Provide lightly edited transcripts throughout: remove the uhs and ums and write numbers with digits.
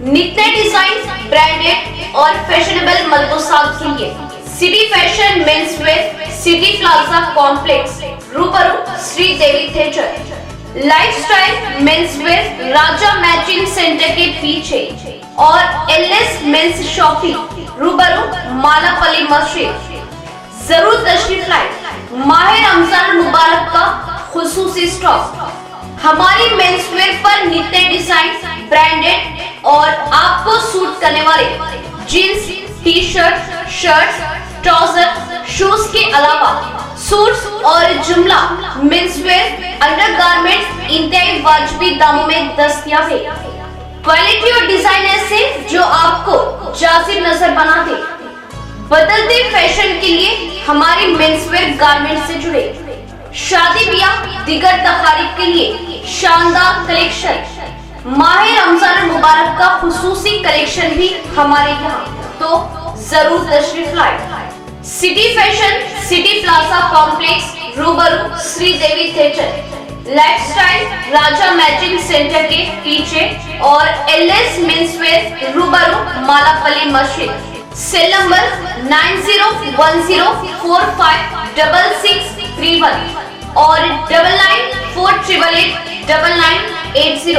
नित्य design, branded और fashionable मल्बोसात के लिए city fashion men's wear, city plaza complex, रूबरू श्री देवी थिएटर, लाइफस्टाइल मेंस वेयर, राजा मैचिंग सेंटर के पीछे और एलएस मेंस शॉपिंग, रूबरू मालापल्ली मस्जिद। जरूर तशरीफ लाए। माह रमजान मुबारक का खुसूसी स्टॉक। हमारी मेंस वेयर पर नित्य डिजाइन, ब्रांडेड और आपको सूट करने वाले jeans, T shirt, shirts, trouser, shoes के अलावा सूट्स और जुमला मेंस वेयर अंडरगारमेंट्स इंतहाई वाजिबी दामों में दस्तयाब है। क्वालिटी और डिजाइन ऐसे जो आपको जाजिब नजर बनाते। बदलते फैशन के लिए हमारे मेंस वेयर गारमेंट से जुड़े। शादी ब्याह दिगर तकारीब के लिए शानदार कलेक्शन। माह रमजान मुबारक का खुसूसी कलेक्शन भी हमारे यहाँ, तो जरूर तशरीफ लाए। City fashion, city plaza complex, रूबरू श्री देवी थिएटर, लाइफस्टाइल राजा मैचिंग सेंटर के पीछे और एलएस मेंस वेयर, रूबरू मालापल्ली मस्जिद। सेल नंबर 9010456631 और 9948889980।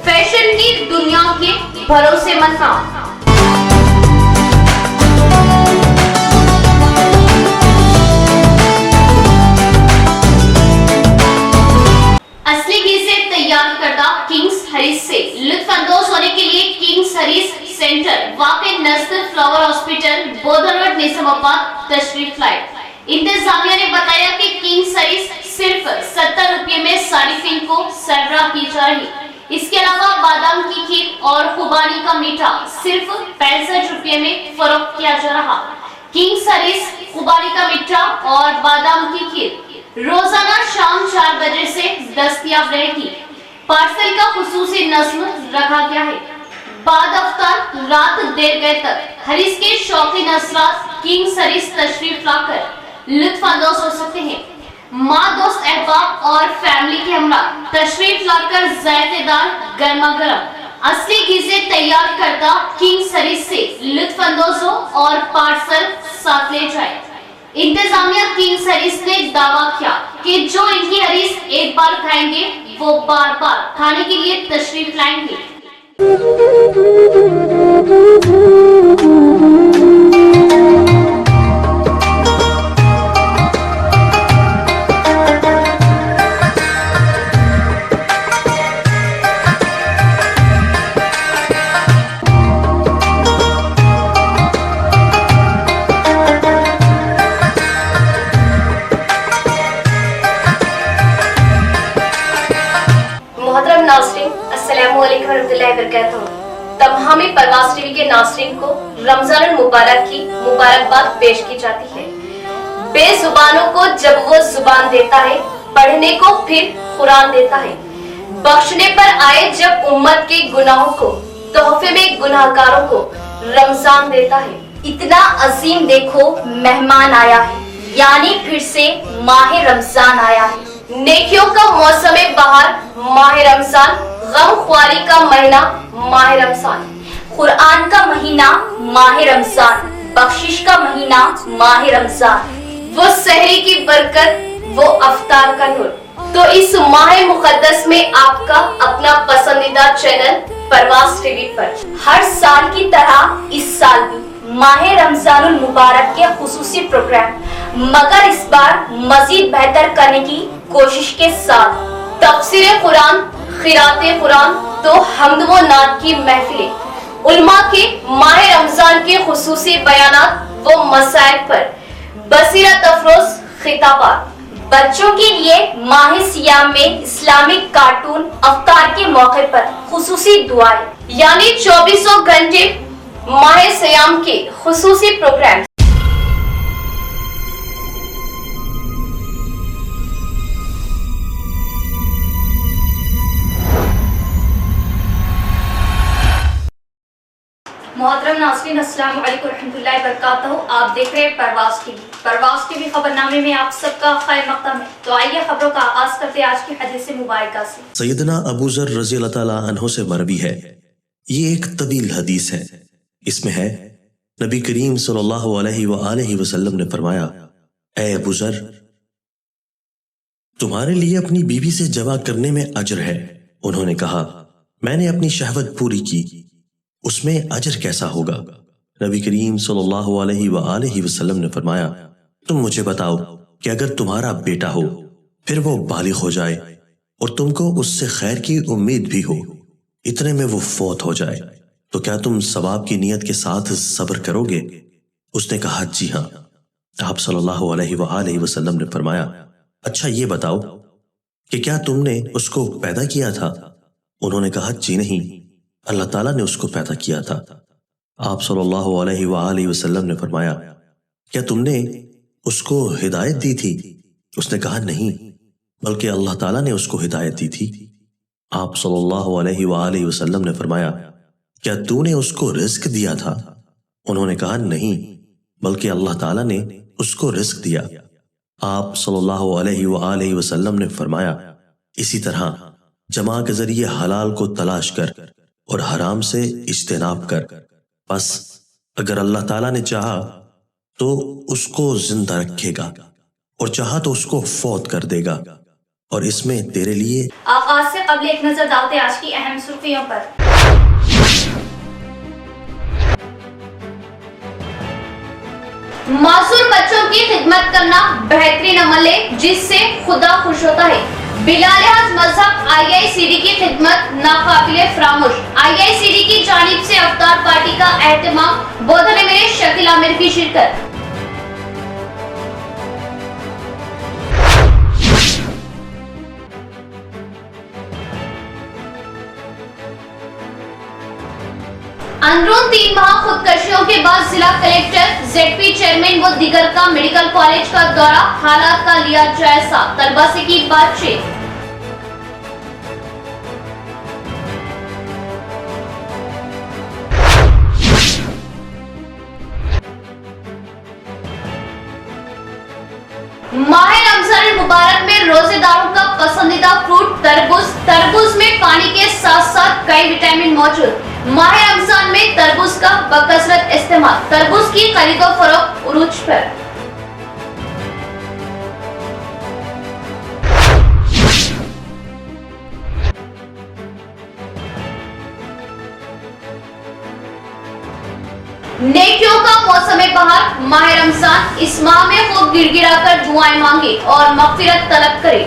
फैशन की दुनिया के भरोसेमंद नाम। असली घी से तैयार करदा किंग्स हरीस से लुत्फानंदोज होने के लिए किंग्स हरीस सेंटर वाक़ई नज़दीक फ्लावर हॉस्पिटल, बोधन रोड, निजामाबाद तशरीफ लाए। इंतजामिया ने बताया कि किंग्स हरीस सिर्फ 70 रुपये में सारिफिन को सरबराह की जा रही। इसके अलावा बादाम की खीर और खुबानी का मीठा सिर्फ 65 रुपये में फरोख्त किया जा रहा। किंग्स हरीस खुबानी का मीठा और बादाम की खीर रोजाना शाम 4 बजे से दस्तयाब रहेगी। पार्सल का खुसूसी नस्म रखा गया है। बाद अफ्तार रात देर गए तक हरीस के शौकीन असरात किंग्स हरीस तशरीफ लाकर लुत्फानंदोज हो सकते हैं। माँ, दोस्त, अहबाब और फैमिली के हमरा तशरीफ लाकर जायकेदार गर्मा गर्म असली घी से तैयार करदा किंग्स हरीस से लुत्फानंदोज हो और पार्सल साथ ले जाए। इंतजामिया किंग्स हरीस ने दावा किया कि जो इनकी हरीस एक बार खाएंगे वो बार बार खाने के लिए तशरीफ लाएंगे। मोहतरम नाज़रीन, अस्सलामु अलैकुम वरहमतुल्लाहि वबरकातुहू। तमामी परवाज़ टीवी के नाज़रीन को रमजान मुबारक की मुबारकबाद पेश की जाती है। बेजुबानों को जब वो जुबान देता है, पढ़ने को फिर कुरान देता है। बख्शने पर आए जब उम्मत के गुनाहों को, तोहफे में गुनाहगारों को रमजान देता है। इतना अजीम देखो मेहमान आया है, यानी फिर से माह रमजान आया है। नेकियों का मौसम बहार माह रमजान, गम ख्वारी का महीना माह रमजान, कुरान का महीना माह रमजान, बख्शिश का महीना माह रमजान, वो सहरी की बरकत, वो अफ्तार का नूर। तो इस माह मुकद्दस में आपका अपना पसंदीदा चैनल परवाज़ टीवी पर हर साल की तरह इस साल भी माह रमजानुल मुबारक के खुसूसी प्रोग्राम, मगर इस बार मजीद बेहतर करने की कोशिश के साथ तफसीर कुरान, खिराते कुरान, तो हम्द व नात की महफिलें, उलमा के माह रमजान के खुसूसी बयानात व मसाइल पर बसीरत अफरोज खिताबात, बच्चों के लिए माह सियाम में इस्लामिक कार्टून, अफ्तार के मौके पर खुसूसी दुआएं, यानी 24 घंटे माह सियाम के खुसूसी प्रोग्राम। मोहतरम नाज़रीन, अस्सलाम वालेकुम रहमतुल्लाहि वबरकातुहू। आप देख रहे हैं परवाज़ टीवी। परवाज़ टीवी खबरनामे में आप सबका खैर मक़दम है। तो आइए खबरों का आगाज़ करते हैं आज की हदीस मुबारका से। सैयदना अबू ज़र रज़ी अल्लाह तआला अन्हु से मरवी है, یہ ایک طویل حدیث ہے. اس میں ہے نبی کریم صلی اللہ علیہ وآلہ وسلم نے فرمایا، اے ابو ذر، تمہارے لیے اپنی بیوی سے جمع کرنے میں اجر ہے. انہوں نے کہا، میں نے اپنی شہوت پوری کی، اس میں اجر کیسا ہوگا؟ نبی کریم صلی اللہ علیہ وآلہ وسلم نے فرمایا، تم مجھے بتاؤ کہ اگر تمہارا بیٹا ہو، پھر وہ بالغ ہو جائے اور تم کو اس سے خیر کی امید بھی ہو، اتنے میں وہ فوت ہو جائے، تو کیا تم ثواب کی نیت کے ساتھ صبر کرو گے؟ اس نے کہا، جی ہاں. آپ صلی اللہ علیہ وآلہ وسلم نے فرمایا، اچھا یہ بتاؤ کہ کیا تم نے اس کو پیدا کیا تھا؟ انہوں نے کہا، جی نہیں، اللہ تعالیٰ نے اس کو پیدا کیا تھا. آپ صلی اللہ علیہ وآلہ وسلم نے فرمایا، کیا تم نے اس کو ہدایت دی تھی؟ اس نے کہا، نہیں، بلکہ اللہ تعالیٰ نے اس کو ہدایت دی تھی. آپ صلی اللہ علیہ وآلہ وسلم نے فرمایا، کیا تو نے اس کو رزق دیا تھا؟ انہوں نے کہا، نہیں، بلکہ اللہ تعالیٰ نے اس کو رزق دیا. آپ صلی اللہ علیہ وآلہ وسلم نے فرمایا، اسی طرح جماع کے ذریعے حلال کو تلاش کر اور حرام سے اجتناب کر. بس اگر اللہ تعالیٰ نے چاہا تو اس کو زندہ رکھے گا اور چاہا تو اس کو فوت کر دے گا، اور اس میں تیرے لیے. آغاز سے قبل ایک نظر ڈالتے آج کی اہم سرخیوں پر. معذور بچوں کی خدمت کرنا بہترین عمل ہے جس سے خدا خوش ہوتا ہے. بلا لحاظ مذہب IICD کی خدمت ناقابل فراموش. IICD کی جانب سے افطار پارٹی کا اہتمام، بودھن میں شکیل عامر کی شرکت. اندرون 3 ماہ خودکشیوں کے بعد ضلع کلیکٹر، ZP چیئرمین و دیگر کا میڈیکل کالج کا دورہ، حالات کا لیا جائزہ، طلبہ سے کی بات چیت. ماہ رمضان المبارک میں روزے داروں کا پسندیدہ فروٹ تربوز. تربوز میں پانی کے ساتھ ساتھ کئی وٹامن موجود. ماہ رمضان میں تربوز کا بکثرت استعمال. تربوز کی خرید و فروخت عروج پر. نیکیوں کا موسم بہار، ماہ رمضان، اس ماہ میں خوب گڑ گڑا کر دعائیں مانگے اور مغفرت طلب کرے.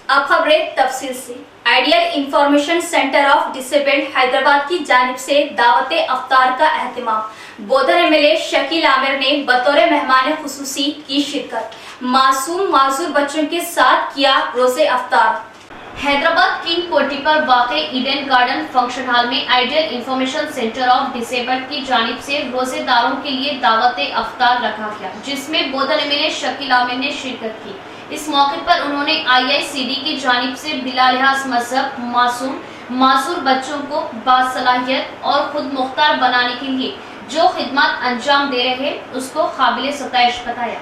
اب خبریں تفصیل سے. Ideal information centre of disabled Hyderabad کی جانب سے دعوت افطار کا اہتمام. بودھن MLA شکیل عامر نے بطور مہمان خصوصی کی شرکت. معصوم معذور بچوں کے ساتھ کیا روزے افطار. حیدرآباد کنگ کوٹی پر واقع ایڈن گارڈن فنکشن ہال میں ideal information centre of disabled کی جانب سے روزے داروں کے لیے دعوت افطار رکھا گیا، جس میں بودھن MLA شکیل عامر نے شرکت کی. اس موقع پر انہوں نے IICD کی جانب سے بلا لحاظ مذہب معصوم معذور بچوں کو باصلاحیت اور خود مختار بنانے کے لیے جو خدمات انجام دے رہے ہیں اس کو قابل ستائش بتایا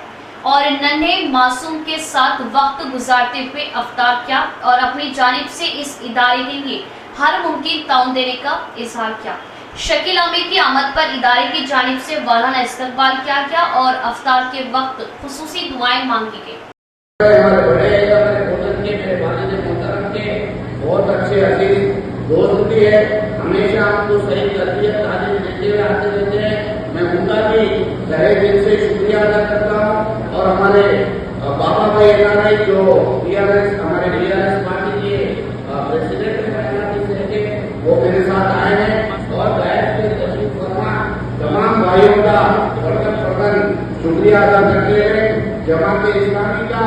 اور ننھے معصوم کے ساتھ وقت گزارتے ہوئے افطار کیا اور اپنی جانب سے اس ادارے کے لیے ہر ممکن تعاون دینے کا اظہار کیا. شکیل عامر کی آمد پر ادارے کی جانب سے والانہ استقبال کیا گیا اور افطار کے وقت خصوصی دعائیں مانگی گئی. ہمارے بڑے ہمارے بزرگ کے میرے والد محترم کے بہت اچھے عزیز دوست بھی ہے، ہمیشہ ہم کو صحیح تربیت تعلیم دیتے ہوئے آتے رہتے ہیں. میں ان کا بھی تہہ دل سے شکریہ ادا کرتا ہوں. اور ہمارے بابا بھائی NRI جو ہمارے DRS پارٹی کے پریزیڈنٹ ہیں وہ میرے ساتھ آئے ہیں اور بیٹھ کے تشریف فرما تمام بھائیوں کا بڑھکن شکریہ ادا کرتے ہیں. جماعت اسلامی کا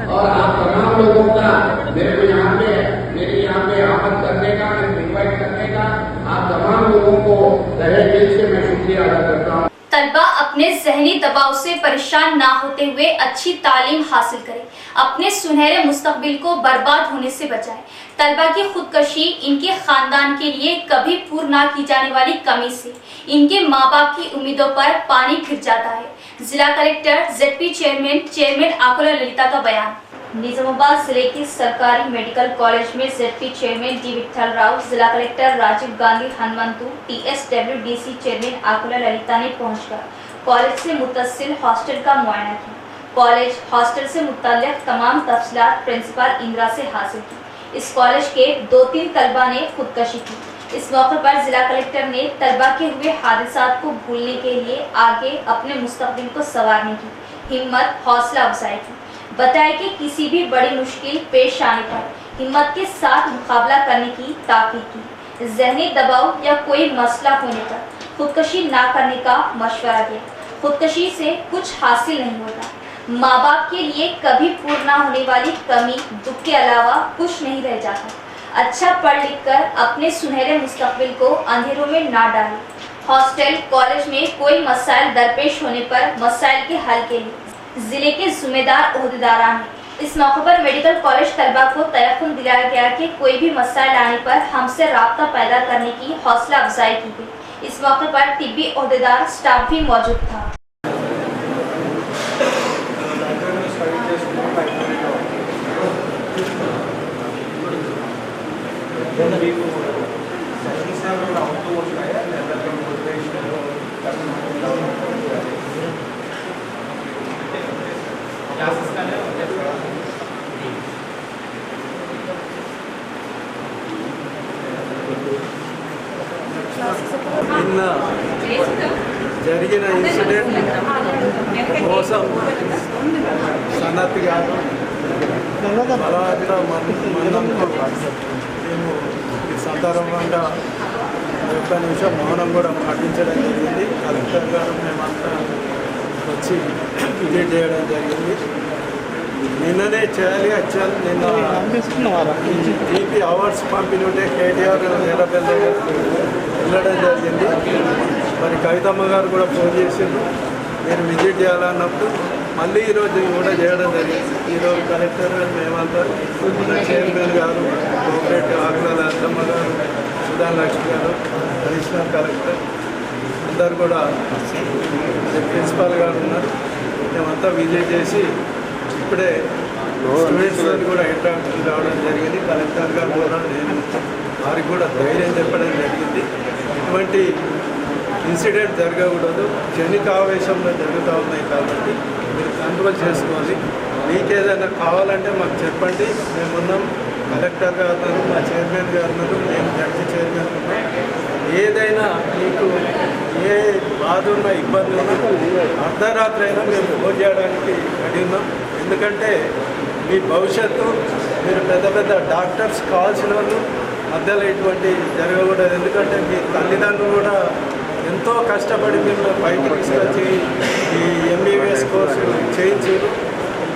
اور آپ تمام لوگوں کا میرے کو یہاں پہ میری یہاں پہ آمد کرنے کا، انوائٹ کرنے کا، آپ تمام لوگوں کو تہہ دل سے میں شکریہ ادا کرتا ہوں. طلبہ اپنے ذہنی دباؤ سے پریشان نہ ہوتے ہوئے اچھی تعلیم حاصل کریں، اپنے سنہرے مستقبل کو برباد ہونے سے بچائیں. طلبہ کی خودکشی ان کے خاندان کے لیے کبھی پور نہ کی جانے والی کمی سے ان کے ماں باپ کی امیدوں پر پانی پھر جاتا ہے. जिला collector ZP chairman Akula Lalitha का बयान। निजामाबाद जिले की सरकारी मेडिकल कॉलेज में ZP chairman D Vitthal Rao, जिला collector Rajiv Gandhi Hanumanthu, TSWDC chairman Akula Lalitha ने पहुंचकर कॉलेज से मुतस्सिल हॉस्टल का मुआयना किया। कॉलेज हॉस्टल से मुताल्लिक तमाम तफसीलात प्रिंसिपल इंदिरा से हासिल की। इस कॉलेज के 2-3 तलबा ने खुदकशी की। इस मौके पर जिला कलेक्टर ने तलबा के हुए हादसात को भूलने के लिए आगे अपने मुस्तकबिल को संवारने की हिम्मत, हौसला अफजाई की। बताया कि किसी भी बड़ी मुश्किल पेश आने पर हिम्मत के साथ मुकाबला करने की ताकीद की। ज़हनी दबाव या कोई मसला होने पर खुदकशी ना करने का मशवरा दिया। खुदकशी से कुछ हासिल नहीं होता। माँ बाप के लिए कभी पूर्ण ना होने वाली कमी, दुख के अलावा कुछ नहीं रह जाता। अच्छा पढ़ लिख कर अपने सुनहरे मुस्तकबिल को अंधेरों में ना डालें। हॉस्टल, कॉलेज में कोई मसाइल दरपेश होने पर मसाइल के हल के लिए जिले के जिम्मेदार ओहदेदारान हैं। इस मौके पर मेडिकल कॉलेज तलबा को तयक़ुन दिलाया गया कि कोई भी मसाइल आने पर हमसे राब्ता पैदा करने की हौसला अफजाई की गई। इस मौके पर तिब्बी ओहदेदार स्टाफ भी मौजूद था। నిన్న జరిగిన ఇన్సిడెంట్ కోసం సనత్ గారు బలవంత మరణంతో మేము ఈ సందర్భంగా ఒక్క నిమిషం మౌనం కూడా పాటించడం జరిగింది. కలెక్టర్ గారు మేమంతా వచ్చి విజిట్ చేయడం జరిగింది. నిన్ననే చేయాలి యాక్చువల్ నిన్న జీపీ అవార్డ్స్ పంపిణీ కేటీఆర్ ఎర్రబెల్లి వెళ్ళడం జరిగింది. మరి కవితమ్మ గారు కూడా ఫోన్ చేసిండ్రు మీరు విజిట్ చేయాలన్నప్పుడు మళ్ళీ ఈరోజు కూడా చేయడం జరిగింది. ఈరోజు కలెక్టర్ గారు మేమంతా చైర్మన్ గారు, కోఆపరేటివ్ ఆకుల లలితమ్మ గారు, సుధా లక్ష్మి గారు, అడిషనల్ కలెక్టర్ అందరు కూడా ప్రిన్సిపాల్ గారు ఉన్నారు. మేమంతా విజిట్ చేసి ఇప్పుడే స్టూడెంట్స్ కూడా ఇంటరాక్షన్ రావడం జరిగింది. కలెక్టర్ గారు కూడా నేను వారికి కూడా ధైర్యం చెప్పడం జరిగింది. ఇటువంటి ఇన్సిడెంట్ జరగకూడదు, క్షణికావేశంలో జరుగుతూ ఉన్నాయి కాబట్టి మీరు కంట్రోల్ చేసుకోవాలి. మీకు ఏదైనా కావాలంటే మాకు చెప్పండి, మేమున్నాం. కలెక్టర్ గారు ఉన్నారు, మా చైర్మన్ గారు ఉన్నారు, మేము జడ్జి చైర్మన్ ఉన్నాం. ఏదైనా మీకు ఏ బాధ ఉన్నా, ఇబ్బంది ఉన్నా అర్ధరాత్రి అయినా మేము ఫోన్ చేయడానికి రెడీ ఉన్నాం. ఎందుకంటే మీ భవిష్యత్తు, మీరు పెద్ద పెద్ద డాక్టర్స్ కావాల్సిన వాళ్ళు మధ్యలో ఇటువంటి జరగకూడదు. ఎందుకంటే మీ తల్లిదండ్రులు కూడా ఎంతో కష్టపడి మిమ్మల్ని పైకి తీసుకొచ్చి ఈ MBBS కోర్సు చేయించారు.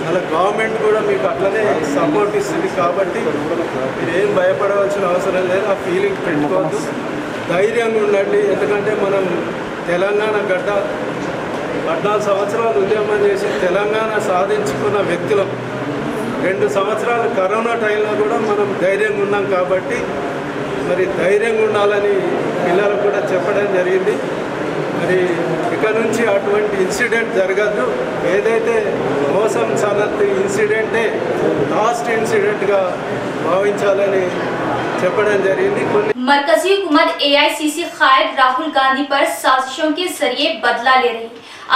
అలా గవర్నమెంట్ కూడా మీకు అట్లనే సపోర్ట్ ఇస్తుంది. కాబట్టి మీరు ఏం భయపడవలసిన అవసరం లేదు. ఆ ఫీలింగ్ పెట్టుకోవద్దు, ధైర్యంగా ఉండండి. ఎందుకంటే మనం తెలంగాణ గడ్డ 14 సంవత్సరాలు ఉద్యమం చేసి తెలంగాణ సాధించుకున్న వ్యక్తులం. 2 సంవత్సరాలు కరోనా టైంలో కూడా మనం ధైర్యంగా ఉన్నాం. కాబట్టి మరి ధైర్యంగా ఉండాలని పిల్లలకు కూడా చెప్పడం జరిగింది. మరి ఇక నుంచి అటువంటి ఇన్సిడెంట్ జరగద్దు. ఏదైతే మోసం సనత్ ఇన్సిడెంటే లాస్ట్ ఇన్సిడెంట్గా భావించాలని చెప్పడం జరిగింది. मरकजी हुकूमत AICC कायद राहुल गांधी पर साजिशों के जरिए बदला ले रही।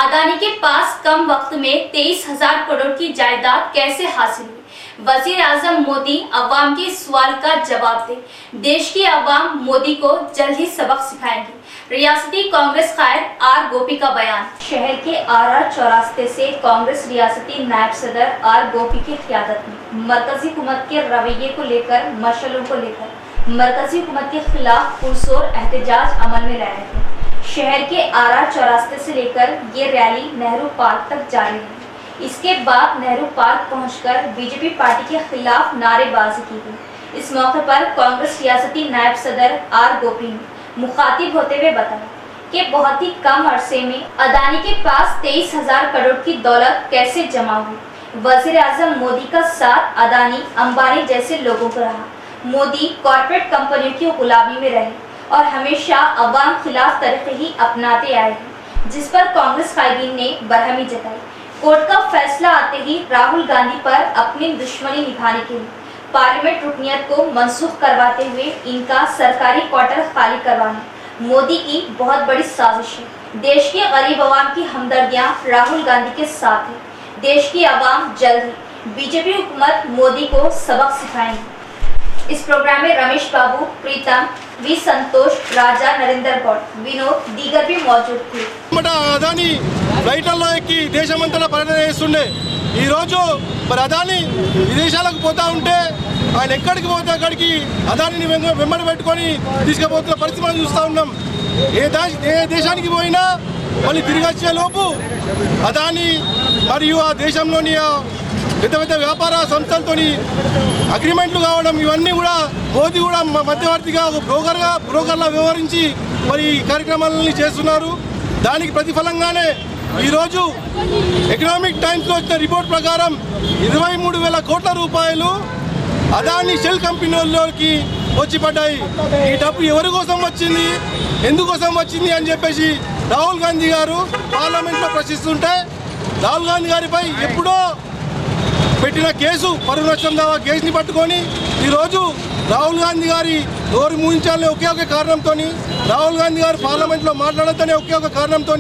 अदानी के पास कम वक्त में 23,000 करोड़ की जायदाद कैसे हासिल हुई? वजीर आजम मोदी अवाम के सवाल का जवाब दे। देश की अवाम मोदी को जल्द ही सबक सिखाएंगी। रियासती कांग्रेस कायद R गोपी का बयान। शहर के RR चौरास्ते से कांग्रेस रियासती नायब सदर R गोपी की क़ियादत में मरकजी हुकूमत के रवैये को लेकर, मशलों को लेकर मरकजी हुकूमत के खिलाफ पुरजोर एहतजाज अमल में लाया गया। शहर के RR चौरास्ते से लेकर ये रैली नेहरू पार्क तक जारी रही। इसके बाद नेहरू पार्क पहुंचकर बीजेपी पार्टी के खिलाफ नारेबाजी की गई। इस मौके पर कांग्रेस रियासती नायब सदर R गोपी ने मुखातिब होते हुए बताया कि बहुत ही कम अरसे में अदानी के पास 23,000 करोड़ की दौलत कैसे जमा हुई। वजीर आजम मोदी का साथ अदानी, अंबानी जैसे लोगों को रहा। मोदी कॉर्पोरेट कंपनियों की गुलामी में रहे और हमेशा अवाम खिलाफ तरीके ही अपनाते आए हैं। जिस पर कांग्रेस कायदीन ने बरहमी जताई। कोर्ट का फैसला आते ही राहुल गांधी पर अपनी दुश्मनी निभाने के लिए पार्लियामेंट रुकनियत को मनसूख करवाते हुए इनका सरकारी क्वार्टर खाली करवाना मोदी की बहुत बड़ी साजिश है। देश के गरीब आवाम की हमदर्दियां राहुल गांधी के साथ है। देश की आवाम जल्द ही बीजेपी हुकूमत मोदी को सबक सिखाएंगी। इस प्रोग्राम में रमेश बाबू, प्रीतम, वी संतोष, राजा, नरेंद्र गौड़, विनोद, दीगर भी मौजूद थे। అదాని ఫ్లైట్లలో ఎక్కి దేశమంతటా పర్యటన చేస్తుండే ఈరోజు మరి అదాని విదేశాలకు పోతా ఉంటే ఆయన ఎక్కడికి పోతే అక్కడికి అదానిని వెంబడి పెట్టుకొని తీసుకుపోతున్న పరిస్థితి మనం చూస్తూ ఉన్నాం. ఏ దేశానికి పోయినా మళ్ళీ తిరిగి వచ్చే లోపు అదాని మరియు ఆ దేశంలోని పెద్ద పెద్ద వ్యాపార సంస్థలతో అగ్రిమెంట్లు కావడం ఇవన్నీ కూడా మోదీ కూడా మధ్యవర్తిగా ఒక బ్రోకర్లా వ్యవహరించి మరి ఈ కార్యక్రమాలని చేస్తున్నారు. దానికి ప్రతిఫలంగానే ఈరోజు ఎకనామిక్ టైమ్స్లో వచ్చిన రిపోర్ట్ ప్రకారం 23,000 కోట్ల రూపాయలు అదాని షెల్ కంపెనీల్లోకి వచ్చి పడ్డాయి. ఈ డబ్బు ఎవరి కోసం వచ్చింది, ఎందుకోసం వచ్చింది అని చెప్పేసి రాహుల్ గాంధీ గారు పార్లమెంట్లో ప్రశ్నిస్తుంటే రాహుల్ గాంధీ గారిపై ఎప్పుడో పెట్టిన కేసు పరువు నష్టం దావా కేసుని పట్టుకొని ఈరోజు రాహుల్ గాంధీ గారి నోరు మూయించాలనే ఒకే ఒక కారణంతో, రాహుల్ గాంధీ గారు పార్లమెంట్లో మాట్లాడద్దనే ఒకే ఒక కారణంతో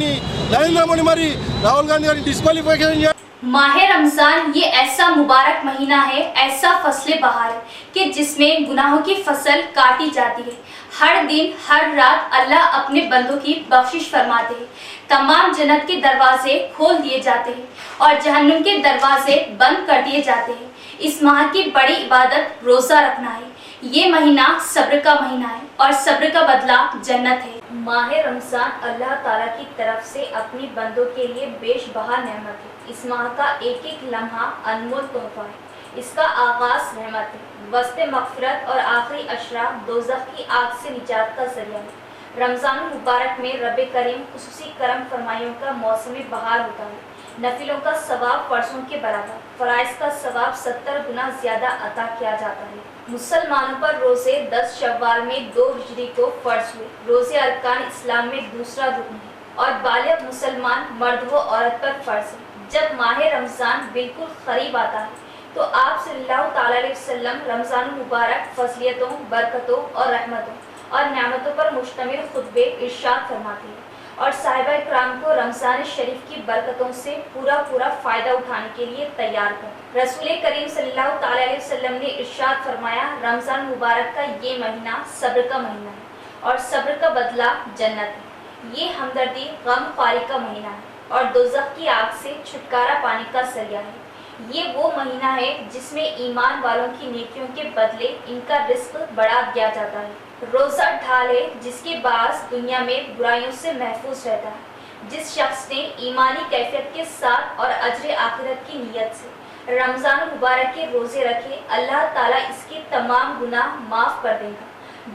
నరేంద్ర మోడీ మరి రాహుల్ గాంధీ గారిని డిస్క్వాలిఫికేషన్. माह रमजान ये ऐसा मुबारक महीना है, ऐसा फसले बहार है कि जिसमें गुनाहों की फसल काटी जाती है। हर दिन हर रात अल्लाह अपने बंदों की बख्शिश फरमाते हैं। तमाम जन्नत के दरवाजे खोल दिए जाते हैं और जहन्नुम के दरवाजे बंद कर दिए जाते हैं। इस माह की बड़ी इबादत रोजा रखना है। ये महीना सब्र का महीना है और सब्र का बदला जन्नत है। माह रमजान अल्लाह ताला की तरफ से अपनी बंदों के लिए बेशबहा नेमत है। इस माह का एक एक लम्हा अनमोल तोहफा है। इसका आगाज रहमत है, वस्ते मगफिरत और आखिरी अशरा दोज़ख की आग से निजात का जरिया है। रमजान मुबारक में रब करीम खुसूसी करम फरमाइयों का मौसम बहार होता है। नफिलों का सवाब फर्जों के बराबर, फराइज का सवाब 70 गुना ज्यादा अता किया जाता है। मुसलमानों पर रोजे 10 शव्वाल में 2 हिजरी को फर्ज हुए। रोजे अरकान इस्लाम में दूसरा रुकन है और बालिग मुसलमान मर्द व औरत पर फर्ज है। जब माह रमजान बिल्कुल करीब आता है तो आप सल्लल्लाहु ताला अलैहि वसल्लम रमजान मुबारक फजलियतों, बरकतों और रहमतों और नेमतों पर मुश्तमिल खुतबे इरशाद फरमाते हैं और साहिबा इकराम को रमजान शरीफ की बरकतों से पूरा फायदा उठाने के लिए तैयार कर। रसूल करीम सल्लल्लाहु ताला अलैहि वसल्लम ने इरशाद फरमाया, रमजान मुबारक का ये महीना सब्र का महीना है और सब्र का बदला जन्नत है। ये हमदर्दी गम ख्वारी का महीना है और दोज़ख की आग से छुटकारा पाने का जरिया है। ये वो महीना है जिसमें ईमान वालों की नेकियों के बदले इनका रिस्क बढ़ा दिया जाता है। रोज़ा ढाल है जिसके बास दुनिया में बुराइयों से महफूज रहता है। जिस शख्स ने ईमानी कैफियत के साथ और अजर आखिरत की नीयत से रमज़ान मुबारक के रोज़े रखे, अल्लाह ताला इसके तमाम गुनाह माफ़ कर देगा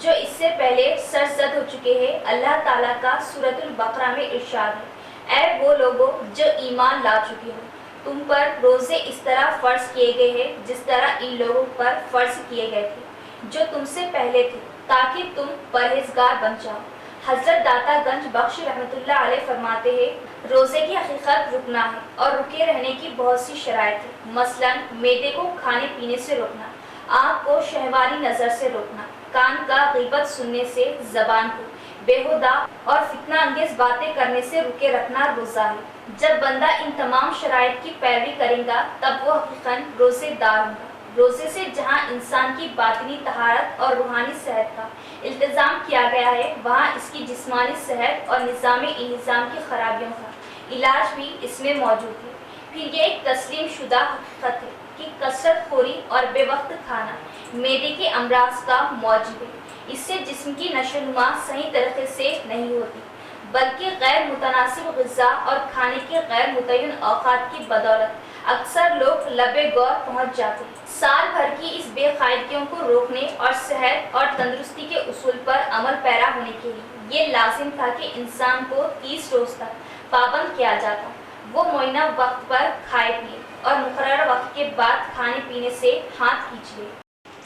जो इससे पहले सरजद हो चुके हैं। अल्लाह ताला का सूरतुल बकरा में इरशाद है, ऐ वो लोगों जो ईमान ला चुके हो, तुम पर रोजे इस तरह फर्ज किए गए हैं जिस तरह इन लोगों पर फर्ज किए गए थे जो तुमसे पहले थे, ताकि तुम परहेजगार बन जाओ। हजरत दाता गंज बख्श रहमतुल्लाह अलैह फरमाते हैं, रोजे की हकीकत रुकना है और रुके रहने की बहुत सी शराइत है। मसलन मेदे को खाने पीने से रोकना, आँख को शहवानी नजर से रोकना, कान का गीबत सुनने से, जबान को बेहुदा और फितना अंगेज बातें करने से रुके रखना रोजा है। जब बंदा इन तमाम शराइत की पैरवी करेगा तब वो हकीकतन रोजेदार होगा। रोजे से जहाँ इंसान की बातिनी तहारत और रूहानी सेहत का इल्तिजाम किया गया है, वहाँ इसकी जिस्मानी सेहत और निज़ाम इंतजाम की खराबियों का इलाज भी इसमें मौजूद है। फिर ये एक तस्लीम शुदा हकीकत है कि कसरत खोरी और बेवक्त खाना मेदे के अमराज का मौजूद है। इससे जिस्म की नशोनुमा सही तरीके से नहीं होती, बल्कि गैर मुतनासिब ग़िज़ा और खाने के गैर मुतय्यन औक़ात की बदौलत अक्सर लोग लबे गौर पहुँच जाते हैं। साल भर की इस बेकायदगियों को रोकने और सेहत और तंदुरुस्ती के उसूल पर अमल पैरा होने के लिए ये लाजिम था कि इंसान को 30 रोज तक पाबंद किया जाता। वो मुअय्यना वक्त पर खाए पिए और मुकर्रर वक्त के बाद खाने पीने से हाथ खींच ले।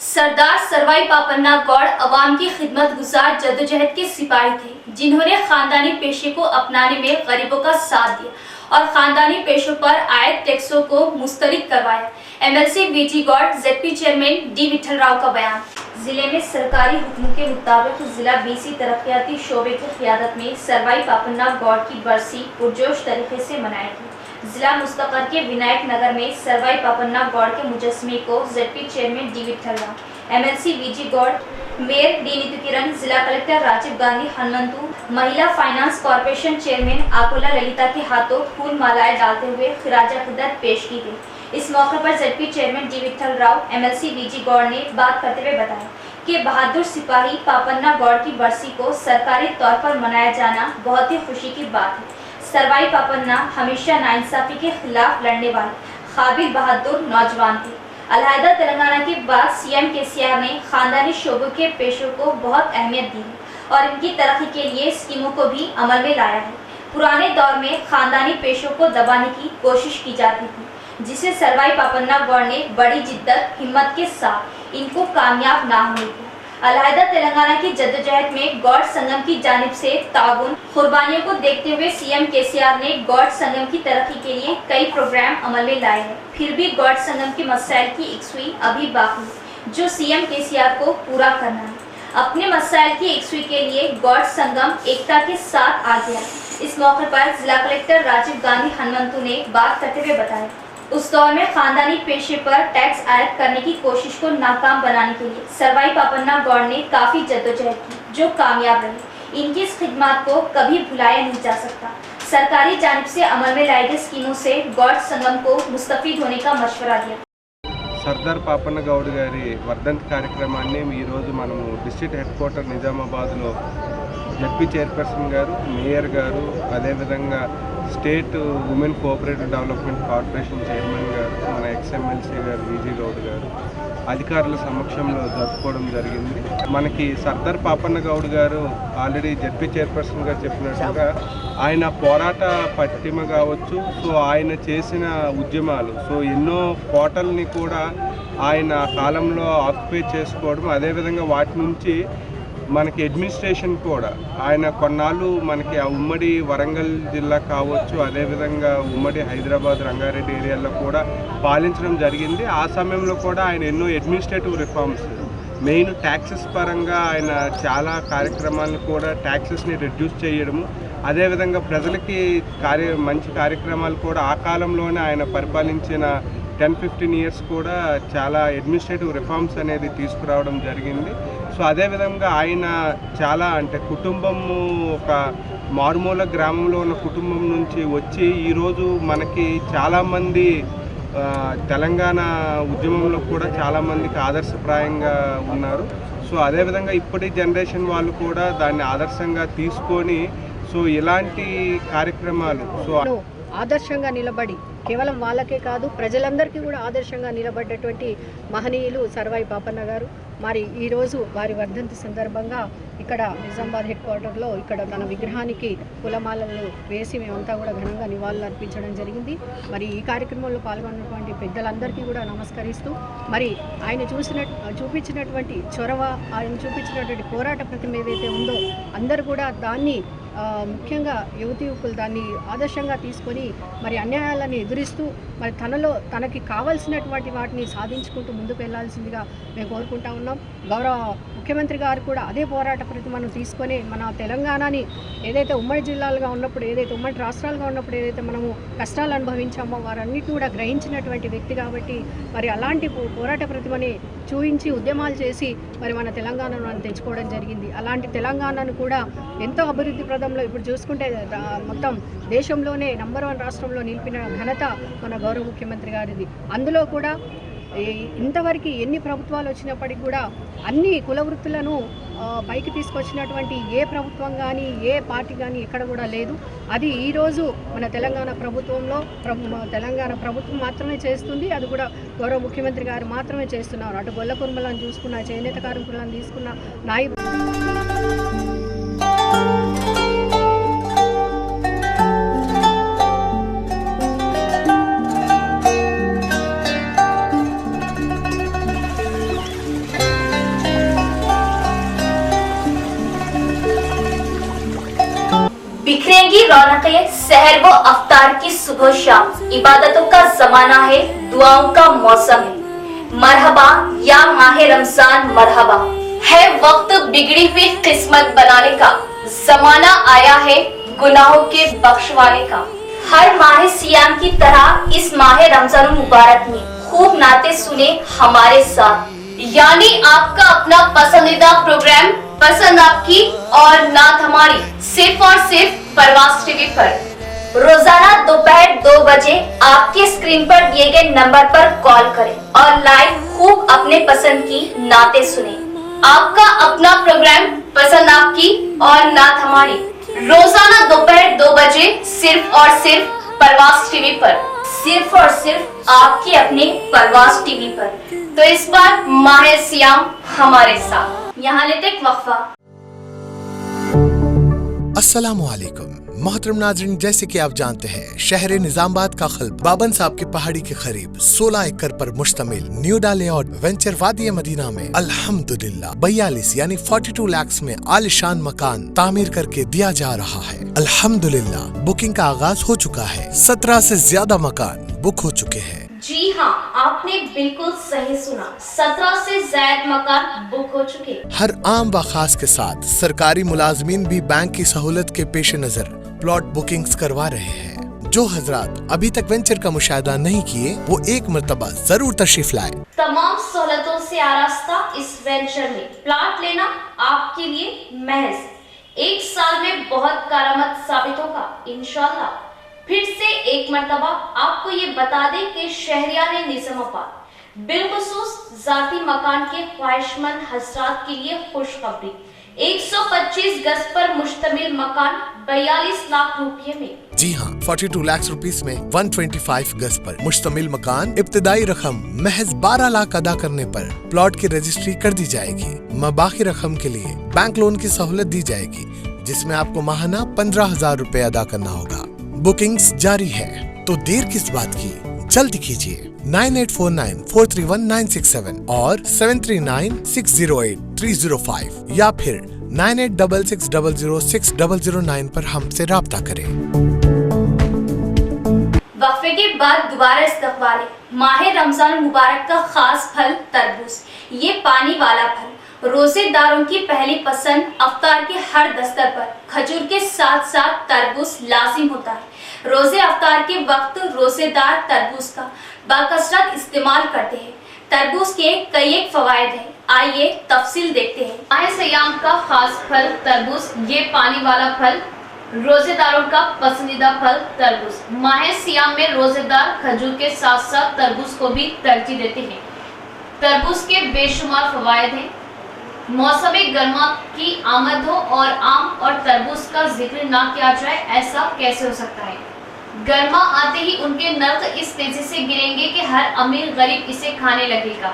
सरदार सरवाई पापन्ना गौड़ अवाम की खिदमत गुजार जद्दोजहद के सिपाही थे, जिन्होंने खानदानी पेशे को अपनाने में गरीबों का साथ दिया और खानदानी पेशों पर आयद टैक्सों को मुस्तरद करवाया। MLC VG Goud ZP chairman D Vitthal Rao का बयान। जिले में सरकारी हुक्म के मुताबिक जिला बीसी तरक्याती शोबे की क़ियादत में सरवाई पापन्ना गौड़ की बरसी पुरजोश तरीके से मनाएगी। जिला मुस्तकर के विनायक नगर में सरवाई पापन्ना गौड़ के मुजस्मे को ZP chairman D Vitthal Rao, MLC VG Goud, mayor D Neetu Kiran, जिला कलेक्टर राजीव गांधी हनुमंतु, महिला finance corporation chairman Akula Lalitha के हाथों फूल मालाएं डालते हुए खिराजा खिदमत पेश की गई। इस मौके पर ZP chairman D Vitthal Rao, MLC VG Goud ने बात करते हुए बताया कि बहादुर सिपाही पापन्ना गौड़ की बरसी को सरकारी तौर पर मनाया जाना बहुत ही खुशी की बात है। सरवाई पापन्ना हमेशा नाइंसाफी के खिलाफ लड़ने वाले काबिल बहादुर नौजवान थे। अलहदा तेलंगाना के बाद सीएम केसीआर ने खानदानी शोबों के पेशों को बहुत अहमियत दी है और इनकी तरक्की के लिए स्कीमों को भी अमल में लाया है। पुराने दौर में खानदानी पेशों को दबाने की कोशिश की जाती थी, जिसे सरवाई पापन्ना गौड़ ने बड़ी जिद्दत हिम्मत के साथ इनको कामयाब ना होने दी। अलहदा तेलंगाना की जद्दोजहद में गौड़ संगम की जानिब से ताउन कुर्बानियों को देखते हुए सीएम केसीआर ने गौड़ संगम की तरक्की के लिए कई प्रोग्राम अमल में लाए हैं। फिर भी गौड़ संगम के मसाइल की इक्सुई अभी बाकी है, जो सीएम केसीआर को पूरा करना है। अपने मसाइल की इक्सुई के लिए गौड़ संगम एकता के साथ आ गया। इस मौके पर जिला कलेक्टर राजीव गांधी हनुमंतु ने बात करते हुए बताया, उस दौर में खानदानी पेशे पर टैक्स आयद करने की कोशिश को नाकाम बनाने के लिए सरवाई पापन्ना गौड़ ने काफी जद्दोजहद की, जो कामयाब रही। इनकी इस खिदमत को कभी भुलाया नहीं जा सकता। सरकारी जानिब से अमल में लाई गई स्कीमों से गौड़ संगम को मुस्तफीद होने का मशवरा दिया। సర్దార్ పాపన్న గౌడ్ గారి వర్ధంతి కార్యక్రమాన్ని ఈరోజు మనము డిస్ట్రిక్ట్ హెడ్ క్వార్టర్ నిజామాబాద్లో జడ్పీ చైర్పర్సన్ గారు, మేయర్ గారు, అదేవిధంగా state women cooperative development corporation chairman గారు, మన ఎక్స్ఎమ్మెల్సీ గారు వీజీ గౌడ్ గారు అధికారుల సమక్షంలో జరుపుకోవడం జరిగింది. మనకి సర్దార్ పాపన్న గౌడ్ గారు ఆల్రెడీ జడ్పీ చైర్పర్సన్ గారు చెప్పినట్టుగా ఆయన పోరాట పట్టిమ కావచ్చు, సో ఆయన చేసిన ఉద్యమాలు, సో ఎన్నో కోటల్ని కూడా ఆయన కాలంలో ఆక్యుపై చేసుకోవడం, అదేవిధంగా వాటి నుంచి మనకి అడ్మినిస్ట్రేషన్ కూడా ఆయన కొన్నాళ్ళు మనకి ఆ ఉమ్మడి వరంగల్ జిల్లా కావచ్చు, అదేవిధంగా ఉమ్మడి హైదరాబాద్ రంగారెడ్డి ఏరియాలో కూడా పాలించడం జరిగింది. ఆ సమయంలో కూడా ఆయన ఎన్నో అడ్మినిస్ట్రేటివ్ రిఫార్మ్స్, మెయిన్ ట్యాక్సెస్ పరంగా ఆయన చాలా కార్యక్రమాలను కూడా ట్యాక్సెస్ని రెడ్యూస్ చేయడము, అదేవిధంగా ప్రజలకి మంచి కార్యక్రమాలు కూడా ఆ కాలంలోనే ఆయన పరిపాలించిన 10-15 ఇయర్స్ కూడా చాలా అడ్మినిస్ట్రేటివ్ రిఫార్మ్స్ అనేది తీసుకురావడం జరిగింది. సో అదేవిధంగా ఆయన చాలా అంటే కుటుంబము ఒక మారుమూల గ్రామంలో ఉన్న కుటుంబం నుంచి వచ్చి ఈరోజు మనకి చాలామంది తెలంగాణ ఉద్యమంలో కూడా చాలామందికి ఆదర్శప్రాయంగా ఉన్నారు. సో అదేవిధంగా ఇప్పటి జనరేషన్ వాళ్ళు కూడా దాన్ని ఆదర్శంగా తీసుకొని సో ఇలాంటి కార్యక్రమాలు సో ఆదర్శంగా నిలబడి కేవలం వాళ్ళకే కాదు ప్రజలందరికీ కూడా ఆదర్శంగా నిలబడ్డటువంటి మహనీయులు సర్వాయి పాపన్న గారు. మరి ఈరోజు వారి వర్ధంతి సందర్భంగా ఇక్కడ నిజామాబాద్ హెడ్ క్వార్టర్లో ఇక్కడ తన విగ్రహానికి పూలమాలలు వేసి మేమంతా కూడా ఘనంగా నివాళులు అర్పించడం జరిగింది. మరి ఈ కార్యక్రమంలో పాల్గొన్నటువంటి పెద్దలందరికీ కూడా నమస్కరిస్తూ మరి ఆయన చూపించినటువంటి చొరవ, ఆయన చూపించినటువంటి పోరాట ప్రతిమ ఏదైతే ఉందో అందరూ కూడా దాన్ని ముఖ్యంగా యువకులు దాన్ని ఆదర్శంగా తీసుకొని మరి అన్యాయాలను ఎదురిస్తూ మరి తనకి కావాల్సినటువంటి వాటిని సాధించుకుంటూ ముందుకు వెళ్లాల్సిందిగా మేము కోరుకుంటా ఉన్నాం. గౌరవ ముఖ్యమంత్రి గారు కూడా అదే పోరాట ప్రతిమను తీసుకొని మన తెలంగాణని ఏదైతే ఉమ్మడి జిల్లాలుగా ఉన్నప్పుడు, ఏదైతే ఉమ్మడి రాష్ట్రాలుగా ఉన్నప్పుడు ఏదైతే మనము కష్టాలు అనుభవించామో వారన్నిటిని కూడా గ్రహించినటువంటి వ్యక్తి కాబట్టి మరి అలాంటి పోరాట ప్రతిమని చూపించి ఉద్యమాలు చేసి మరి మన తెలంగాణను మనం తెచ్చుకోవడం జరిగింది. అలాంటి తెలంగాణను కూడా ఎంతో అభివృద్ధి ప్రదంలో ఇప్పుడు చూసుకుంటే మొత్తం దేశంలోనే నంబర్ 1 రాష్ట్రంలో నిలిపిన ఘనత మన గౌరవ ముఖ్యమంత్రి గారిది. అందులో కూడా ఇంతవరకు ఎన్ని ప్రభుత్వాలు వచ్చినప్పటికీ కూడా అన్ని కుల వృత్తులను పైకి తీసుకొచ్చినటువంటి ఏ ప్రభుత్వం కానీ ఏ పార్టీ కానీ ఎక్కడ కూడా లేదు. అది ఈరోజు మన తెలంగాణ ప్రభుత్వంలో తెలంగాణ ప్రభుత్వం మాత్రమే చేస్తుంది. అది కూడా గౌరవ ముఖ్యమంత్రి గారు మాత్రమే చేస్తున్నారు. అటు గొల్ల కుర్మలను చూసుకున్న, చేనేత కార్మికులను తీసుకున్న, నాయి रौनकें सहर व अफ्तार की सुबह शाम, इबादतों का जमाना है, दुआओं का मौसम है। मरहबा या माहे रमजान मरहबा, है वक्त बिगड़ी हुई किस्मत बनाने का, जमाना आया है गुनाहों के बख्शवाने का। हर माह सियाम की तरह इस माह रमजान मुबारक में खूब नाते सुने हमारे साथ, यानी आपका अपना पसंदीदा प्रोग्राम पसंद आपकी और नात हमारी, सिर्फ और सिर्फ परवास टीवी पर। रोजाना दोपहर 2 बजे आपके स्क्रीन पर दिए गए नंबर पर कॉल करें और लाइव खूब अपने पसंद की नाते सुने। आपका अपना प्रोग्राम पसंद आपकी और नात हमारी, रोजाना दोपहर 2 बजे सिर्फ और सिर्फ परवास टीवी पर, सिर्फ और सिर्फ आपके अपने परवास टीवी पर। तो इस बार माह सियाम हमारे साथ। यहाँ लेते एक वक्फा। अस्सलामुअलैकुम मोहतरम नाज़रीन, जैसे कि आप जानते हैं शहर निजामाबाद का खल्ब बाबन साहब की पहाड़ी के करीब 16 एकड़ पर मुश्तमिल न्यू लेआउट वेंचर वादी मदीना में अल्हम्दुलिल्लाह 42 यानी 42 लाख में आलिशान मकान तामीर करके दिया जा रहा है। अल्हम्दुलिल्लाह बुकिंग का आगाज हो चुका है। 17 से ज्यादा मकान बुक हो चुके हैं। जी हाँ, आपने बिल्कुल सही सुना, 17 से ज्यादा मकान बुक हो चुके। हर आम व खास के साथ सरकारी मुलाजमीन भी बैंक की सहूलत के पेश नजर प्लॉट बुकिंग्स करवा रहे हैं। जो हजरात अभी तक वेंचर का मुशाहिदा नहीं किए वो एक मर्तबा जरूर तशरीफ लाए। तमाम सहूलतों से आरास्ता इस वेंचर में प्लॉट लेना आपके लिए महज 1 साल में बहुत कारआमद साबित होगा इंशाल्लाह। फिर से एक मर्तबा आपको ये बता दें कि शहरियान निजामाबाद बिलखुसूस जाती मकान के ख्वाहिशमंद हजरात के लिए खुशखबरी, 125 गज पर मुश्तमिल मकान 42 लाख रुपये में। जी हाँ, 42 लाख रुपीस में 125 गज पर मुश्तमिल मकान। इब्तिदाई रकम महज 12 लाख अदा करने पर प्लॉट की रजिस्ट्री कर दी जाएगी। मबाकी रकम के लिए बैंक लोन की सहूलत दी जाएगी, जिसमें आपको माहाना 15,000 रुपए अदा करना होगा। बुकिंग्स जारी है, तो देर किस बात की, जल्दी कीजिए। 9849431967 और 7396083005 या फिर 9866006009 पर हमसे राब्ता करें। वक्फे के बाद दोबारा इस्तकबाल है। माह रमजान मुबारक का खास फल तरबूज। ये पानी वाला फल रोजेदारों की पहली पसंद। अफ्तार के हर दस्तर पर खजूर के साथ साथ तरबूज लाजिम होता है। रोजे अफ्तार के वक्त रोजेदार तरबूज का बाकसरत इस्तेमाल करते हैं। तरबूज के कई एक फवायद हैं, आइए तफसील देखते हैं। माह सियाम का खास फल तरबूज, ये पानी वाला फल, रोजेदारों का पसंदीदा फल तरबूज। माह सियाम में रोजेदार खजूर के साथ साथ तरबूज को भी तरजीह देते हैं। तरबूज के बेशुमार फवायद हैं। मौसम गर्मा की आमद हो और आम और तरबूज का जिक्र ना किया जाए, ऐसा कैसे हो सकता है। गर्मा आते ही उनके नर्क इस तेजी से गिरेंगे कि हर अमीर गरीब इसे खाने लगेगा।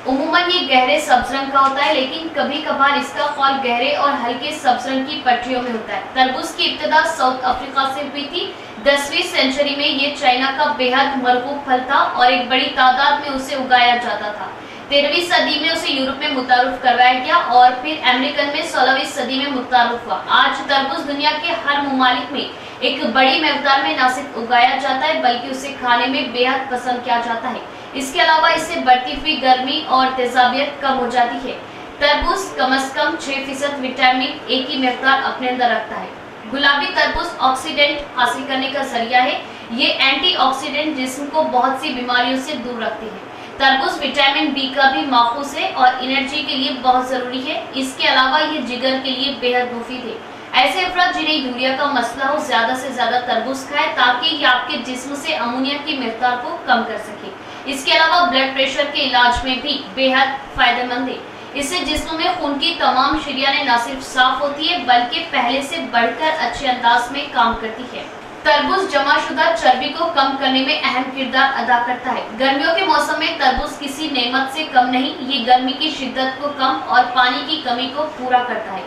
उम्मूमन ये गहरे सब्ज रंग का होता है, लेकिन कभी कभार इसका फल गहरे और हल्के सब्ज रंग की पट्टियों में होता है। तरबूज की इब्तिदा साउथ अफ्रीका से हुई थी। 10वीं सेंचुरी में ये चाइना का बेहद मरगूब फल था और एक बड़ी तादाद में उसे उगाया जाता था। 13वीं सदी में उसे यूरोप में मुतारुफ करवाया गया और फिर अमेरिकन में 16वीं सदी में मुतारुफ हुआ। आज तरबूज दुनिया के हर मुमालिक में एक बड़ी मिक़दार में न सिर्फ उगाया जाता है, बल्कि उसे खाने में बेहद पसंद किया जाता है। इसके अलावा इससे बढ़ती हुई गर्मी और तेजाबियत कम हो जाती है। तरबूज कम से कम 6% विटामिन ए की मिक़दार अपने अंदर रखता है। गुलाबी तरबूज ऑक्सीडेंट हासिल करने का जरिया है। ये एंटीऑक्सीडेंट जिस्म को बहुत सी बीमारियों से दूर रखते हैं। तरबूज विटामिन बी का भी माखूज है और एनर्जी के लिए बहुत जरूरी है। इसके अलावा ये जिगर के लिए बेहद मुफीद है। ऐसे अफराद जिन्हें यूरिया का मसला हो, ज्यादा से ज्यादा तरबूज खाएं ताकि ये आपके जिस्म से अमोनिया की मिक़दार को कम कर सके। इसके अलावा ब्लड प्रेशर के इलाज में भी बेहद फायदेमंद है। इससे जिस्म में खून की तमाम शरियाएं न सिर्फ साफ होती है, बल्कि पहले से बढ़कर अच्छे अंदाज में काम करती है। तरबूज जमाशुदा चर्बी को कम करने में अहम किरदार अदा करता है। गर्मियों के मौसम में तरबूज किसी नेमत से कम नहीं, ये गर्मी की शिद्दत को कम और पानी की कमी को पूरा करता है।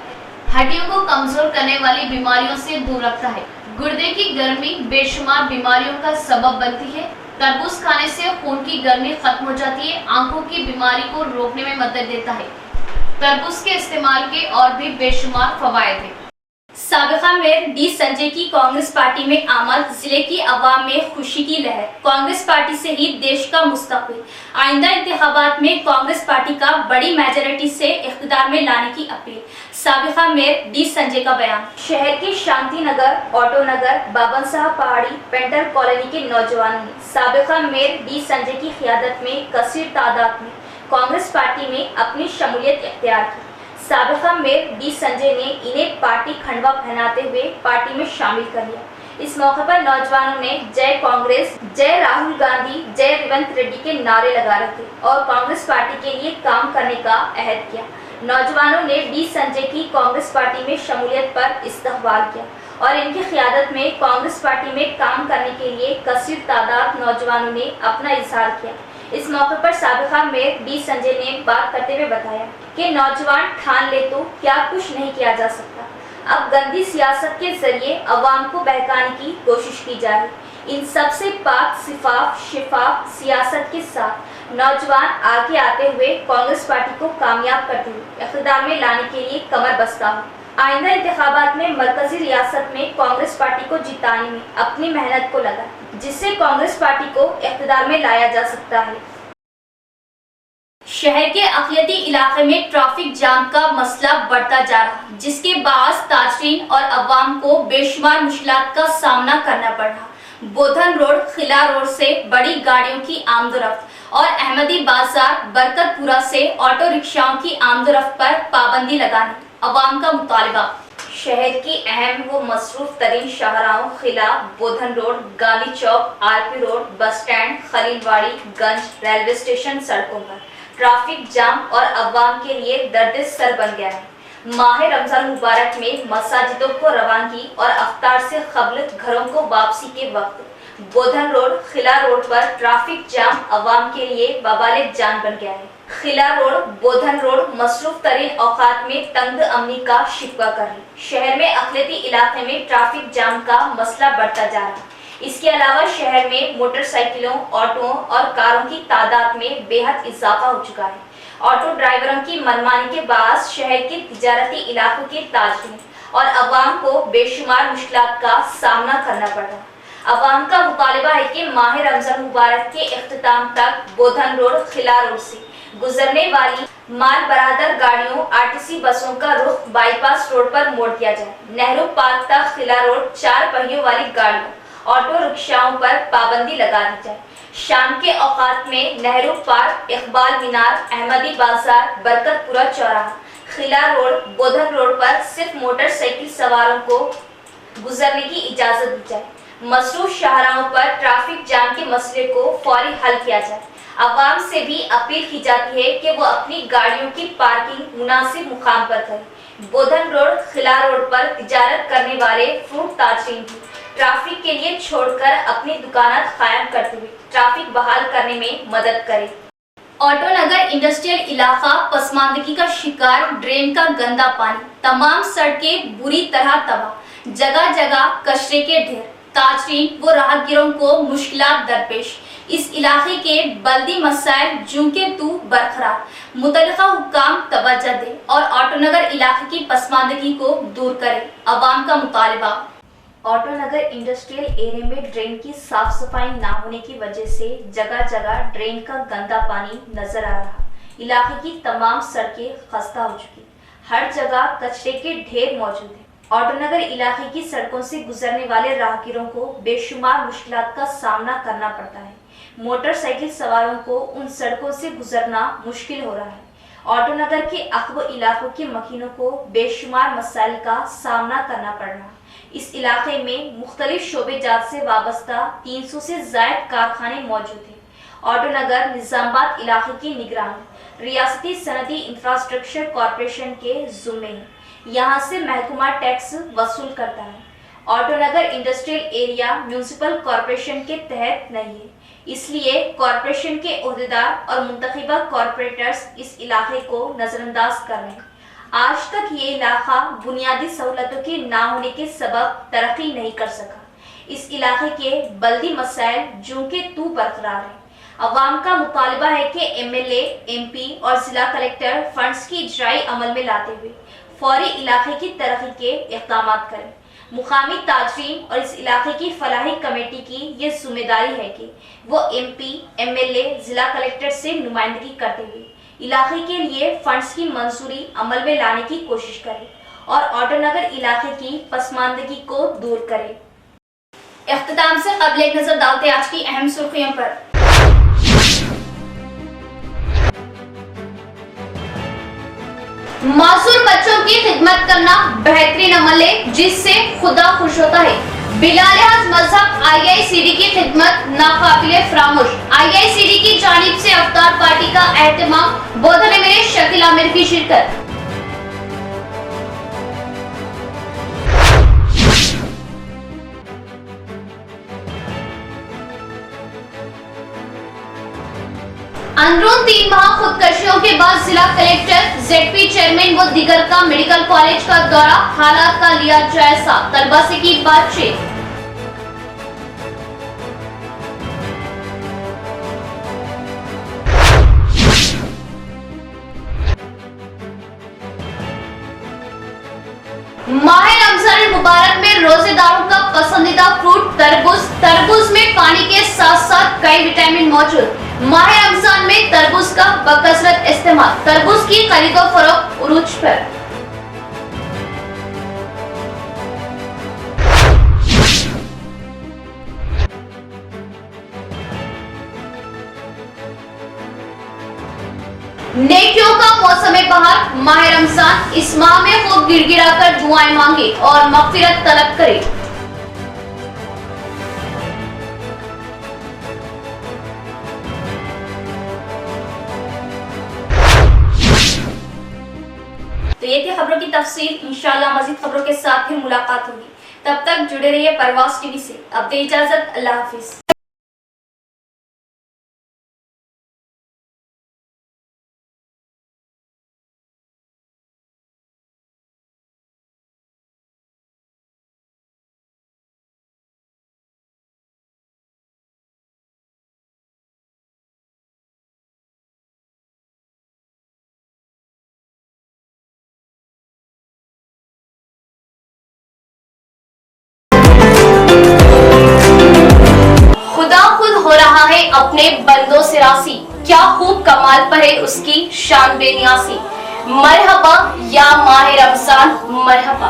हड्डियों को कमजोर करने वाली बीमारियों से दूर रखता है। गुर्दे की गर्मी बेशुमार बीमारियों का सबब बनती है। तरबूज खाने से खून की गर्मी खत्म हो जाती है, आंखों की बीमारी को रोकने में मदद देता है। तरबूज के इस्तेमाल के और भी बेशुमार फवायद हैं। साबिका मेयर डी संजय की कांग्रेस पार्टी में आमद जिले की अवाम में खुशी की लहर। कांग्रेस पार्टी से ही देश का मुस्तकबिल। आइंदा इंतखाबात में कांग्रेस पार्टी का बड़ी मेजॉरिटी से इख्तिदार में लाने की अपील। साबिका मेयर डी संजय का बयान। शहर के शांति नगर, ऑटो नगर, बाबन साहब पहाड़ी, पेंटर कॉलोनी के नौजवानों ने साबिका मेयर डी संजय की क़ियादत में कसीर तादाद में कांग्रेस पार्टी में अपनी शमूलियत इख्तियार की। साबिका मेयर डी संजय ने इन्हें पार्टी खंडवा पहनाते हुए पार्टी में शामिल कर लिया। इस मौके पर नौजवानों ने जय कांग्रेस, जय राहुल गांधी, जय रेवंत रेड्डी के नारे लगा रखे और कांग्रेस पार्टी के लिए काम करने का अहद किया। नौजवानों ने डी संजय की कांग्रेस पार्टी में शमूलियत पर इस्तकबाल किया और इनकी क़ियादत में कांग्रेस पार्टी में काम करने के लिए कसीर तादाद नौजवानों ने अपना इजहार किया। इस मौके पर साबिका मेयर डी संजय ने बात करते हुए बताया कि नौजवान ठान ले तो क्या कुछ नहीं किया जा सकता। अब गंदी सियासत के जरिए अवाम को बहकाने की कोशिश की जा रही। इन सबसे पाक शिफाफ सियासत के साथ नौजवान आगे आते हुए कांग्रेस पार्टी को कामयाब करते हुए इख्तिदार में लाने के लिए कमर बस्ता हो। आइंदा इंतखाबात में मरकजी रियासत में कांग्रेस पार्टी को जिताने में अपनी मेहनत को लगा, जिससे कांग्रेस पार्टी को इख्तिदार में लाया जा सकता है। शहर के अक़लियती इलाके में ट्रैफिक जाम का मसला बढ़ता जा रहा, जिसके बाअस ताजरीन और अवाम को बेशुमार मुश्किलात का सामना करना पड़ रहा। बोधन रोड, खिला रोड से बड़ी गाड़ियों की आमदोरफ्त और अहमदी बाजार, बरकतपुरा से ऑटो रिक्शाओं की आमदोरफ्त पर पाबंदी लगाने अवाम का मुतालबा। शहर की अहम व मसरूफ तरीन शाहराहों खिला, बोधन रोड, गांधी चौक, आरपी रोड, बस स्टैंड, खलीलवाड़ी, गंज, रेलवे स्टेशन सड़कों पर ट्रैफिक जाम और अवाम के लिए दर्द सर बन गया है। माह रमजान मुबारक में मसाजिदों को रवानगी और अफ्तार से कबल घरों को वापसी के वक्त बोधन रोड, खिला रोड पर ट्रैफिक जाम अवाम के लिए बवाले जान बन गया है। खिला रोड, बोधन रोड मसरूफ तरीन औकात में तंग अमनी का शिकवा कर रही। शहर में अक़लियती इलाके में ट्रैफिक जाम का मसला बढ़ता जा रहा। इसके अलावा शहर में मोटरसाइकिलों, ऑटो और कारों की तादाद में बेहद इजाफा हो चुका है। ऑटो ड्राइवरों की मनमानी के बाअस शहर के तिजारती इलाकों के ताजरीन और अवाम को बेशुमार मुश्किलात का सामना करना पड़ रहा। अवाम का मुतालिबा है कि माह रमजान मुबारक के इख्तिताम तक बोधन रोड, खिला रोड से गुजरने वाली माल बरादर गाड़ियों, आरटीसी बसों का रुख बाईपास रोड पर मोड़ दिया जाए। नेहरू पार्क तक खिला रोड 4 पहियों वाली गाड़ियों, ऑटो रिक्शाओं पर पाबंदी लगा दी जाए। शाम के औकात में नेहरू पार्क, इकबाल मीनार, अहमदी बाजार, बरकतपुरा चौराहा, खिला रोड, बोधन रोड पर सिर्फ मोटरसाइकिल सवारों को गुजरने की इजाजत दी जाए। मसरूफ शाहराहों पर ट्रैफिक जाम के मसले को फौरी हल किया जाए। अवाम से भी अपील की जाती है कि वो अपनी गाड़ियों की पार्किंग मुनासिब मुकाम पर करें। बोधन रोड, खिला रोड पर तिजारत करने वाले फ्रूट ताजरीन भी ट्रैफिक के लिए छोड़कर अपनी दुकानात कायम करते हुए ट्रैफिक बहाल करने में मदद करें। ऑटो नगर इंडस्ट्रियल इलाका पसमानदगी का शिकार, ड्रेन का गंदा पानी, तमाम सड़कें बुरी तरह तबाह, जगह जगह कचरे के ढेर, ताजरीन व राहगीरों को मुश्किलात दरपेश। इस इलाके के बल्दी मसाइल जूं के तू बरकरार, मुतल्लिका हुक्काम तवज्जो दे और ऑटो नगर इलाके की पसमानदगी को दूर करे, अवाम का मुतालिबा। ऑटो नगर इंडस्ट्रियल एरिया में ड्रेन की साफ सफाई ना होने की वजह से जगह जगह ड्रेन का गंदा पानी नजर आ रहा। इलाके की तमाम सड़कें खस्ता हो चुकी, हर जगह कचरे के ढेर मौजूद है। ऑटो नगर इलाके की सड़कों से गुजरने वाले राहगीरों को बेशुमार मुश्किलात का सामना करना पड़ता है। मोटरसाइकिल सवारों को उन सड़कों से गुजरना मुश्किल हो रहा है। ऑटो नगर के अकब इलाकों के मकीनों को बेशुमार मसाइल का सामना करना पड़ रहा। इस इलाके में मुख्तलिफ शोबे जात से वाबस्ता 300 से ज़ायद कारखाने मौजूद हैं। ऑटो नगर निजामाबाद इलाके की निगरानी रियासती सनदी इंफ्रास्ट्रक्चर कॉरपोरेशन के ज़िम्मे है। यहाँ से महकमा टैक्स वसूल करता है। ऑटो नगर इंडस्ट्रियल एरिया म्यूनिसिपल कॉरपोरेशन के तहत नहीं है, इसलिए कॉरपोरेशन के ओहदेदार और मुंतखबा कॉरपोरेटर्स इस इलाके को नजरअंदाज कर रहे हैं। आज तक ये इलाका बुनियादी सहूलतों के ना होने के सबब तरक्की नहीं कर सका। इस इलाके के बल्दी मसाइल जूं के तू बरकरार है। अवाम का मुतालबा है कि एमएलए, एमपी और जिला कलेक्टर फंड्स की इजराई अमल में लाते हुए फौरी इलाके की तरक्की के इक़दाम करें। मुकामी ताजरीन और इस इलाके की फलाही कमेटी की ये जिम्मेदारी है कि वो MP, MLA, जिला कलेक्टर से नुमाइंदगी करते हुए इलाके के लिए फंड्स की मंजूरी अमल में लाने की कोशिश करें और ऑटोनगर इलाके की पसमानदगी को दूर करें। इख्तिताम से कबल एक नजर डालते आज की अहम सुर्खियों पर। मासूर बच्चों की खिदमत करना बेहतरीन अमल है जिससे खुदा खुश होता है। बिलालिहाज मजहब IICD की खिदमत नाकाबिले फरामोश। IICD की जानिब से अफ्तार पार्टी का एहतमाम, बोधन में मिले शकील आमिर की शिरकत। अंदरून 3 माह खुदकशियों के बाद जिला कलेक्टर, ZP चेयरमैन व दीगर का मेडिकल कॉलेज का दौरा, हालात का लिया जायजा, तलबा से की बातचीत। माह रमजान मुबारक में रोजेदारों का पसंदीदा फ्रूट तरबूज। तरबूज में पानी के साथ साथ कई विटामिन मौजूद। माह रमजान में तरबूज का बकसरत इस्तेमाल। तरबूज की खरीदो फरोख्त उरूज पर। नेकियों का मौसम बहार, माह रमजान, इस माह में खूब गिड़गिड़ा कर दुआएं मांगे और मगफिरत तलब करे। तो ये थी खबरों की तफसील। इंशाअल्लाह मजीद खबरों के साथ फिर मुलाकात होगी। तब तक जुड़े रहिए परवाज़ टीवी से। अब दे इजाजत, अल्लाह हाफिज। अपने बंदों से रासी, क्या खूब कमाल पर है उसकी शान बेनियासी। मरहबा या माह रमजान मरहबा।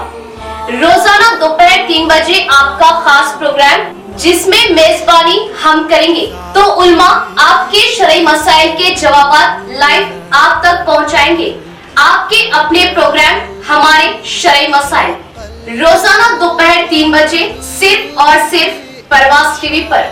रोजाना दोपहर 3 बजे आपका खास प्रोग्राम जिसमें मेजबानी हम करेंगे तो उल्मा आपके शरई मसाइल के जवाब लाइव आप तक पहुंचाएंगे। आपके अपने प्रोग्राम हमारे शरई मसाइल रोजाना दोपहर 3 बजे सिर्फ और सिर्फ परवाज़ टीवी पर।